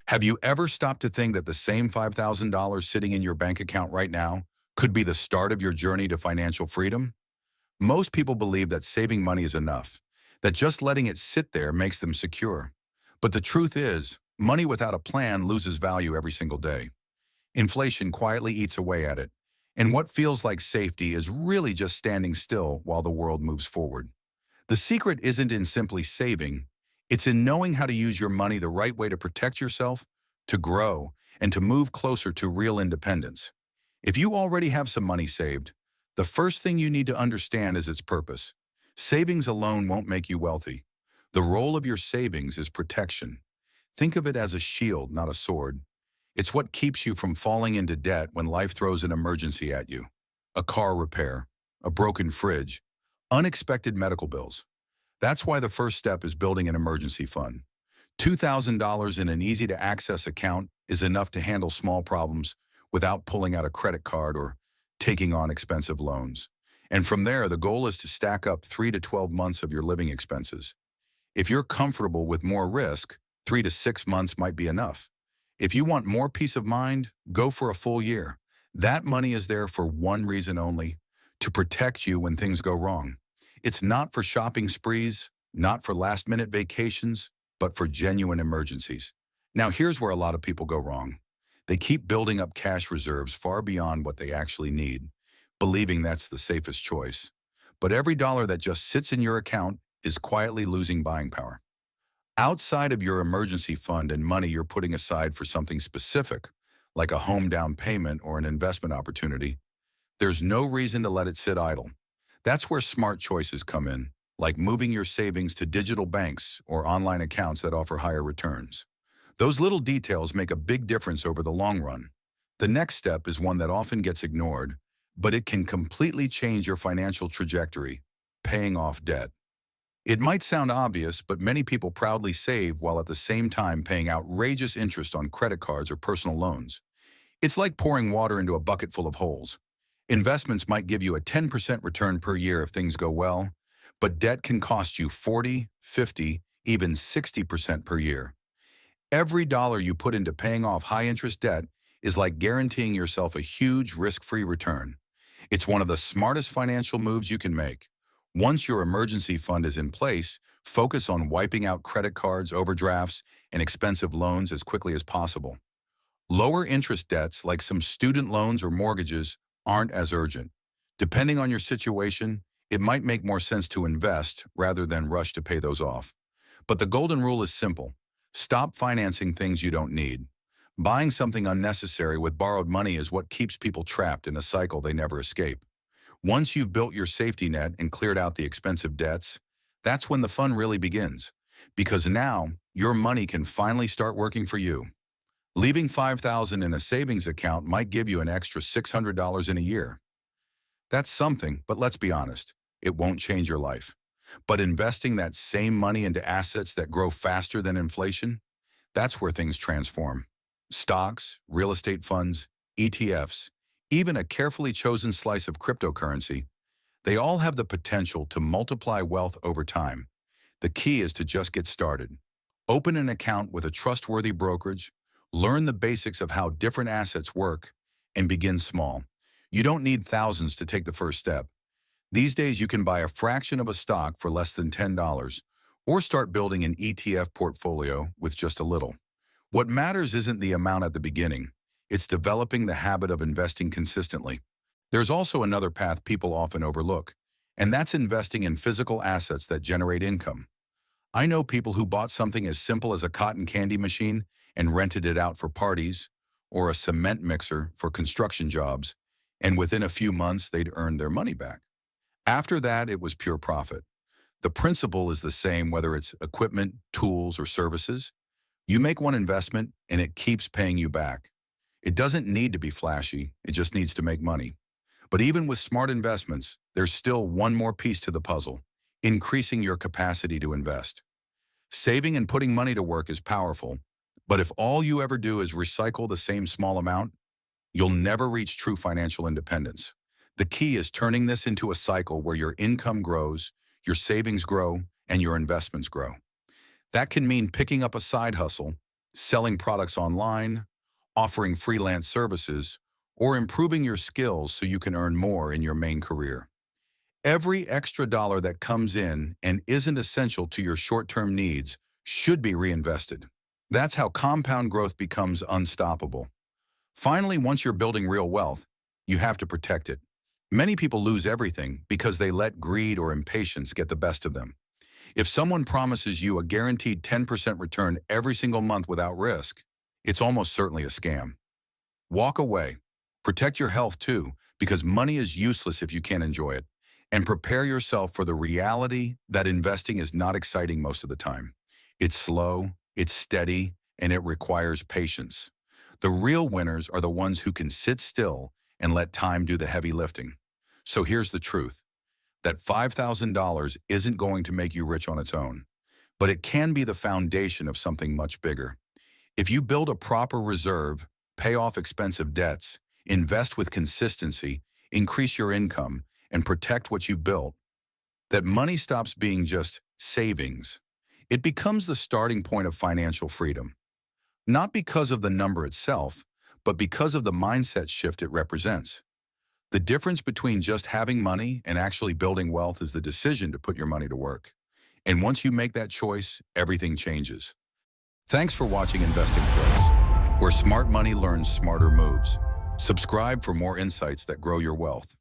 Have you ever stopped to think that the same $5,000 sitting in your bank account right now could be the start of your journey to financial freedom? Most people believe that saving money is enough, that just letting it sit there makes them secure. But the truth is, money without a plan loses value every single day. Inflation quietly eats away at it, and what feels like safety is really just standing still while the world moves forward. The secret isn't in simply saving, it's in knowing how to use your money the right way to protect yourself, to grow, and to move closer to real independence. If you already have some money saved, the first thing you need to understand is its purpose. Savings alone won't make you wealthy. The role of your savings is protection. Think of it as a shield, not a sword. It's what keeps you from falling into debt when life throws an emergency at you. A car repair, a broken fridge, unexpected medical bills. That's why the first step is building an emergency fund. $2,000 in an easy-to-access account is enough to handle small problems without pulling out a credit card or taking on expensive loans. And from there, the goal is to stack up 3 to 12 months of your living expenses. If you're comfortable with more risk, 3 to 6 months might be enough. If you want more peace of mind, go for a full year. That money is there for one reason only: to protect you when things go wrong. It's not for shopping sprees, not for last-minute vacations, but for genuine emergencies. Now, here's where a lot of people go wrong. They keep building up cash reserves far beyond what they actually need, believing that's the safest choice. But every dollar that just sits in your account is quietly losing buying power. Outside of your emergency fund and money you're putting aside for something specific, like a home down payment or an investment opportunity, there's no reason to let it sit idle. That's where smart choices come in, like moving your savings to digital banks or online accounts that offer higher returns. Those little details make a big difference over the long run. The next step is one that often gets ignored, but it can completely change your financial trajectory: paying off debt. It might sound obvious, but many people proudly save while at the same time paying outrageous interest on credit cards or personal loans. It's like pouring water into a bucket full of holes. Investments might give you a 10% return per year if things go well, but debt can cost you 40, 50, even 60% per year. Every dollar you put into paying off high-interest debt is like guaranteeing yourself a huge risk-free return. It's one of the smartest financial moves you can make. Once your emergency fund is in place, focus on wiping out credit cards, overdrafts, and expensive loans as quickly as possible. Lower interest debts, like some student loans or mortgages, aren't as urgent. Depending on your situation, it might make more sense to invest rather than rush to pay those off. But the golden rule is simple: stop financing things you don't need. Buying something unnecessary with borrowed money is what keeps people trapped in a cycle they never escape. Once you've built your safety net and cleared out the expensive debts, that's when the fun really begins. Because now, your money can finally start working for you. Leaving $5,000 in a savings account might give you an extra $600 in a year. That's something, but let's be honest, it won't change your life. But investing that same money into assets that grow faster than inflation, that's where things transform. Stocks, real estate funds, ETFs, even a carefully chosen slice of cryptocurrency, they all have the potential to multiply wealth over time. The key is to just get started. Open an account with a trustworthy brokerage, learn the basics of how different assets work, and begin small. You don't need thousands to take the first step. These days, you can buy a fraction of a stock for less than $10, or start building an ETF portfolio with just a little. What matters isn't the amount at the beginning. It's developing the habit of investing consistently. There's also another path people often overlook, and that's investing in physical assets that generate income. I know people who bought something as simple as a cotton candy machine and rented it out for parties, or a cement mixer for construction jobs, and within a few months they'd earned their money back. After that, it was pure profit. The principle is the same whether it's equipment, tools, or services. You make one investment and it keeps paying you back. It doesn't need to be flashy, it just needs to make money. But even with smart investments, there's still one more piece to the puzzle: increasing your capacity to invest. Saving and putting money to work is powerful, but if all you ever do is recycle the same small amount, you'll never reach true financial independence. The key is turning this into a cycle where your income grows, your savings grow, and your investments grow. That can mean picking up a side hustle, selling products online, offering freelance services, or improving your skills so you can earn more in your main career. Every extra dollar that comes in and isn't essential to your short-term needs should be reinvested. That's how compound growth becomes unstoppable. Finally, once you're building real wealth, you have to protect it. Many people lose everything because they let greed or impatience get the best of them. If someone promises you a guaranteed 10% return every single month without risk, it's almost certainly a scam. Walk away. Protect your health too, because money is useless if you can't enjoy it. And prepare yourself for the reality that investing is not exciting most of the time. It's slow, it's steady, and it requires patience. The real winners are the ones who can sit still and let time do the heavy lifting. So here's the truth, that $5,000 isn't going to make you rich on its own, but it can be the foundation of something much bigger. If you build a proper reserve, pay off expensive debts, invest with consistency, increase your income, and protect what you've built, that money stops being just savings. It becomes the starting point of financial freedom. Not because of the number itself, but because of the mindset shift it represents. The difference between just having money and actually building wealth is the decision to put your money to work. And once you make that choice, everything changes. Thanks for watching InvestingFlix, where smart money learns smarter moves. Subscribe for more insights that grow your wealth.